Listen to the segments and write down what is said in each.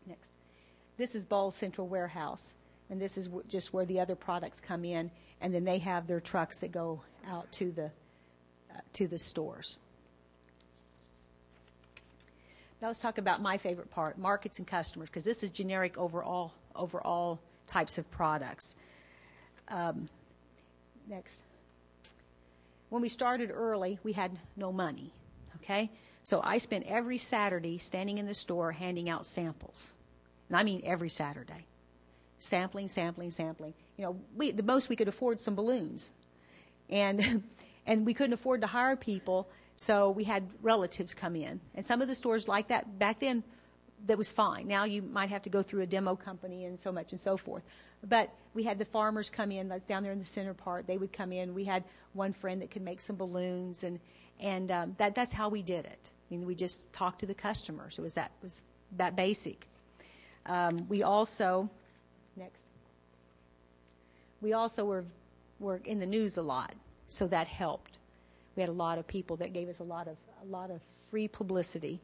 Next. This is Ball Central Warehouse, and this is just where the other products come in, and then they have their trucks that go out to the stores. Now let's talk about my favorite part, markets and customers, because this is generic over all types of products. Next. When we started early, we had no money, okay? So I spent every Saturday standing in the store handing out samples. And I mean every Saturday. Sampling. You know, the most we could afford some balloons. And we couldn't afford to hire people, so we had relatives come in. And some of the stores like that, back then, that was fine. Now you might have to go through a demo company and so much and so forth. But we had the farmers come in, that's down there in the center part. They would come in. We had one friend that could make some balloons, and that's how we did it. I mean, we just talked to the customers. It was that basic. We also were in the news a lot, so that helped. We had a lot of people that gave us a lot of free publicity,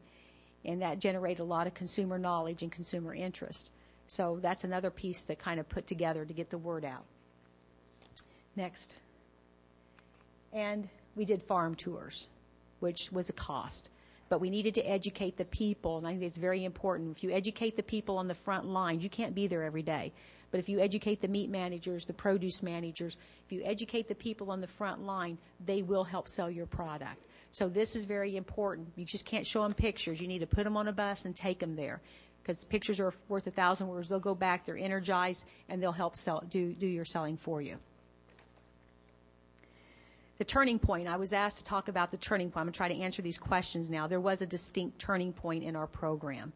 and that generated a lot of consumer knowledge and consumer interest. So that's another piece that kind of put together to get the word out. Next. And we did farm tours, which was a cost. But we needed to educate the people, and I think it's very important. If you educate the people on the front line, you can't be there every day. But if you educate the meat managers, the produce managers, if you educate the people on the front line, they will help sell your product. So this is very important. You just can't show them pictures. You need to put them on a bus and take them there, because pictures are worth 1,000 words. They'll go back, they're energized, and they'll help do your selling for you. The turning point. I was asked to talk about the turning point. I'm going to try to answer these questions now. There was a distinct turning point in our program.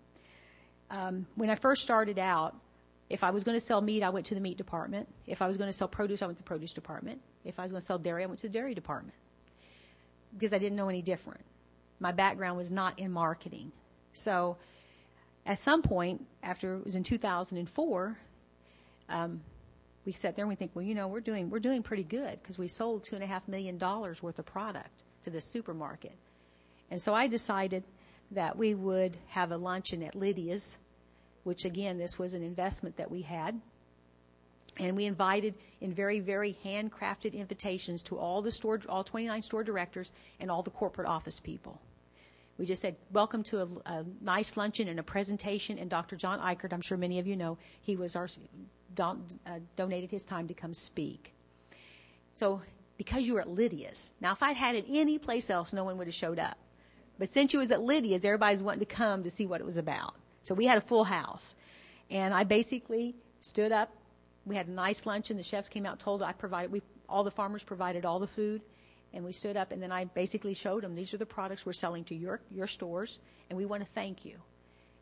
When I first started out, if I was going to sell meat, I went to the meat department. If I was going to sell produce, I went to the produce department. If I was going to sell dairy, I went to the dairy department, because I didn't know any different. My background was not in marketing. So at some point, after it was in 2004, we sat there and we think, well, you know, we're doing pretty good, because we sold $2.5 million worth of product to the supermarket. And so I decided that we would have a luncheon at Lydia's, which, again, this was an investment that we had. And we invited in very, very handcrafted invitations to all 29 store directors and all the corporate office people. We just said, welcome to a nice luncheon and a presentation. And Dr. John Eichert, I'm sure many of you know, he was donated his time to come speak. So because you were at Lydia's. Now, if I'd had it any place else, no one would have showed up. But since you was at Lydia's, everybody's wanting to come to see what it was about. So we had a full house. And I basically stood up. We had a nice luncheon. The chefs came out, told all the farmers provided all the food. And we stood up, and then I basically showed them, these are the products we're selling to your stores, and we want to thank you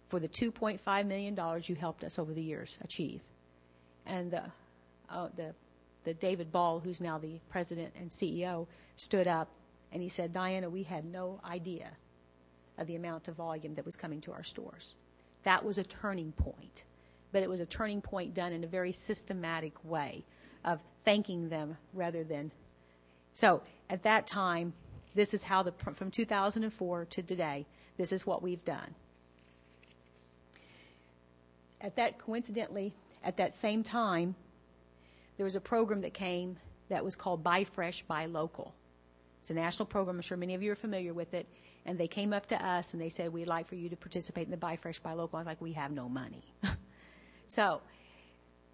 for the $2.5 million you helped us over the years achieve. And the David Ball, who's now the president and CEO, stood up, and he said, Diana, we had no idea of the amount of volume that was coming to our stores. That was a turning point. But it was a turning point done in a very systematic way of thanking them rather than... So at that time, this is how from 2004 to today, this is what we've done. Coincidentally, at that same time, there was a program that came that was called Buy Fresh, Buy Local. It's a national program. I'm sure many of you are familiar with it. And they came up to us and they said, we'd like for you to participate in the Buy Fresh, Buy Local. I was like, we have no money. So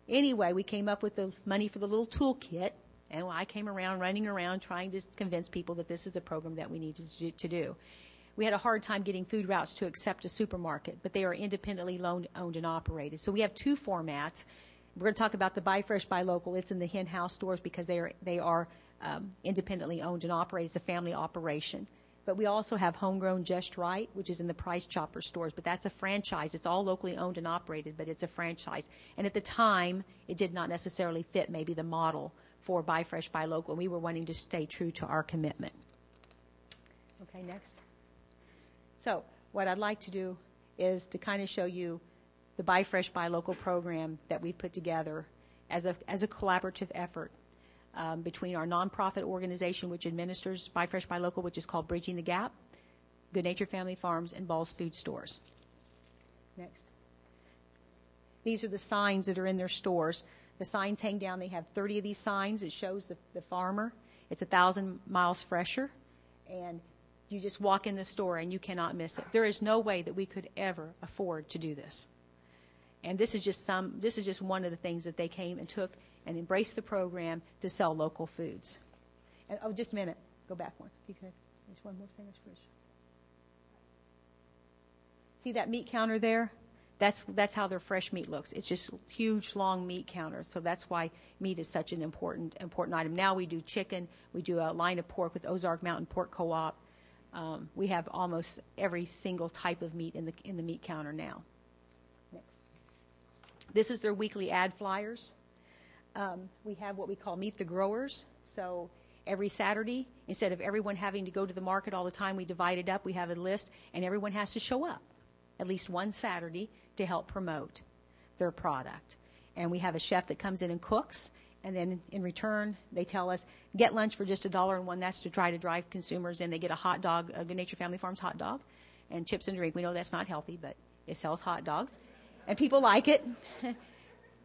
anyway, we came up with the money for the little toolkit. And I came around, running around, trying to convince people that this is a program that we need to do. We had a hard time getting Food Routes to accept a supermarket, but they are independently owned and operated. So we have two formats. We're going to talk about the Buy Fresh, Buy Local. It's in the hen house stores because they are independently owned and operated. It's a family operation. But we also have Homegrown Just Right, which is in the Price Chopper stores. But that's a franchise. It's all locally owned and operated, but it's a franchise. And at the time, it did not necessarily fit maybe the model for Buy Fresh, Buy Local. And we were wanting to stay true to our commitment. Okay, next. So what I'd like to do is to kind of show you the Buy Fresh, Buy Local program that we put together as a collaborative effort between our nonprofit organization, which administers Buy Fresh, Buy Local, which is called Bridging the Gap, Good Natured Family Farms, and Ball's Food Stores. Next. These are the signs that are in their stores. The signs hang down. They have 30 of these signs. It shows the farmer. It's 1,000 miles fresher. And you just walk in the store and you cannot miss it. There is no way that we could ever afford to do this. And this is just one of the things that they came and took and embraced the program to sell local foods. And just a minute. Go back one, if you could. Just one more thing. See that meat counter there? That's how their fresh meat looks. It's just huge, long meat counters. So that's why meat is such an important item. Now we do chicken. We do a line of pork with Ozark Mountain Pork Co-op. We have almost every single type of meat in the meat counter now. Next. This is their weekly ad flyers. We have what we call Meet the Growers. So every Saturday, instead of everyone having to go to the market all the time, we divide it up. We have a list, and everyone has to show up at least one Saturday to help promote their product. And we have a chef that comes in and cooks, and then in return, they tell us, get lunch for just $1.01. That's to try to drive consumers in. They get a hot dog, a Good Natured Family Farms hot dog, and chips and drink. We know that's not healthy, but it sells hot dogs, and people like it.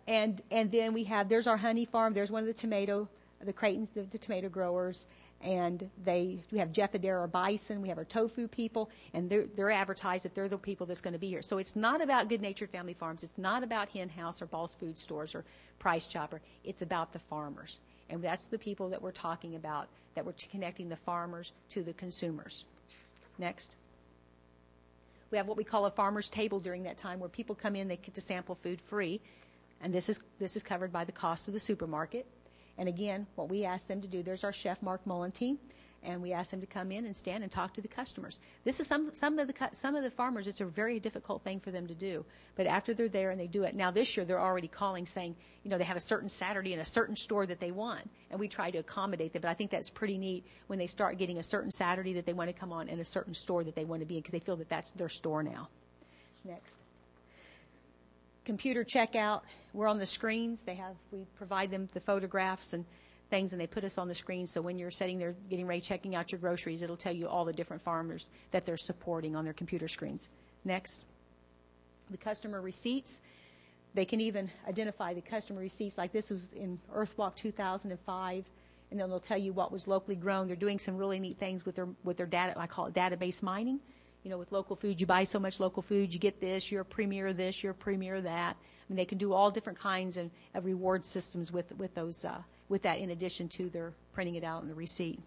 And then there's our honey farm. There's one of the Creightons, the tomato growers. And we have Jeff Adair, our bison. We have our tofu people, and they're advertised that they're the people that's going to be here. So it's not about Good Natured Family Farms. It's not about Hen House or Ball's Food Stores or Price Chopper. It's about the farmers, and that's the people that we're talking about, that we're connecting the farmers to the consumers. Next. We have what we call a farmer's table during that time, where people come in, they get to sample food free, and this is covered by the cost of the supermarket. And again, what we ask them to do, there's our chef, Mark Mullentine, and we ask them to come in and stand and talk to the customers. This is some of the farmers, it's a very difficult thing for them to do. But after they're there and they do it, now this year they're already calling saying, they have a certain Saturday in a certain store that they want, and we try to accommodate them. But I think that's pretty neat when they start getting a certain Saturday that they want to come on and a certain store that they want to be in, because they feel that that's their store now. Next. Computer checkout. We're on the screens. We provide them the photographs and things, and they put us on the screen. So when you're sitting there getting ready, checking out your groceries, it'll tell you all the different farmers that they're supporting on their computer screens. Next. The customer receipts. They can even identify the customer receipts. Like this was in Earthwalk 2005, and then they'll tell you what was locally grown. They're doing some really neat things with their data. I call it database mining. With local food, you buy so much local food, you get this, you're a premier of this, you're a premier of that. I mean, they can do all different kinds of reward systems with that, in addition to their printing it out in the receipt.